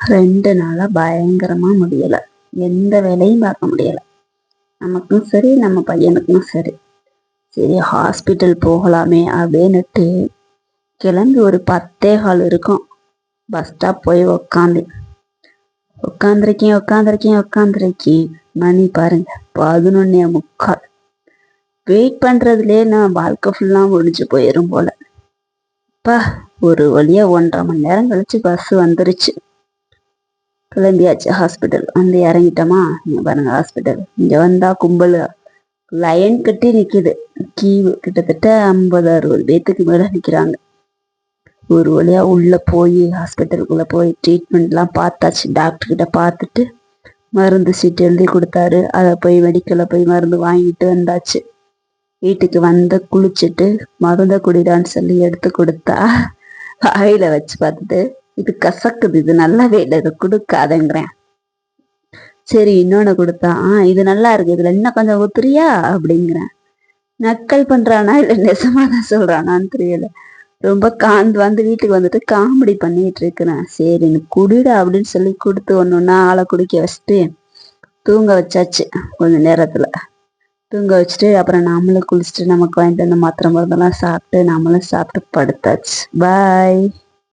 2 நாளா பயங்கரமா முடியல. எந்த வேலையும் பார்க்க முடியல. நமக்கும் சரி, நம்ம பையனுக்கும் சரி. சரி ஹாஸ்பிட்டல் போகலாமே அப்படின்னுட்டு கிளம்பி ஒரு 10:15 இருக்கும். பஸ் ஸ்டாப் போய் உட்காந்துருக்கேன். மணி பாருங்க 11:45. வெயிட் பண்றதுலயே நான் வாழ்க்கை ஃபுல்லா முடிஞ்சு போயிரும் போல. ஒரு வழியா 1.5 மணி நேரம் கழிச்சு பஸ் வந்துருச்சு. கிளம்பியாச்சு. ஹாஸ்பிட்டல் வந்து இறங்கிட்டோமா. இங்க பாருங்க ஹாஸ்பிட்டல். இங்க வந்தா கும்பல் லைன் கட்டி நிக்குது. கிட்டத்தட்ட 50-60 பேத்துக்கு மேல நிக்கிறாங்க. ஒரு வழியா உள்ள போய் ஹாஸ்பிட்டலுக்குள்ள போய் ட்ரீட்மெண்ட் எல்லாம் பார்த்தாச்சு. டாக்டர் கிட்ட பார்த்துட்டு மருந்து சீட்டு எழுதி கொடுத்தாரு. அதை போய் மெடிக்கல்ல போய் மருந்து வாங்கிட்டு வந்தாச்சு. வீட்டுக்கு வந்து குளிச்சுட்டு மருந்த குடிடான்னு சொல்லி எடுத்து கொடுத்தா வாயில வச்சு பார்த்துட்டு இது கசக்குது, இது நல்லாவே இல்லை, இதை கொடுக்காதங்கிறேன். சரி இன்னொன்னு கொடுத்தா இது நல்லா இருக்கு, இதுல இன்னும் கொஞ்சம் ஊத்துறியா அப்படிங்கிறேன். நக்கல் பண்றானா இல்ல நெசமாதான் சொல்றானான்னு தெரியல. ரொம்ப வந்து வீட்டுக்கு வந்துட்டு காமெடி பண்ணிட்டு இருக்கிறேன். சரி குடிடா அப்படின்னு சொல்லி கொடுத்து ஒன்னொன்னா ஆளை குடிக்க வச்சுட்டு தூங்க வச்சாச்சு. கொஞ்ச நேரத்துல தூங்க வச்சுட்டு அப்புறம் நாமளும் குளிச்சுட்டு நமக்கு வாங்கிட்டு அந்த மாத்திரை மருந்தெல்லாம் சாப்பிட்டு நாமளும் சாப்பிட்டு படுத்தாச்சு. பாய்.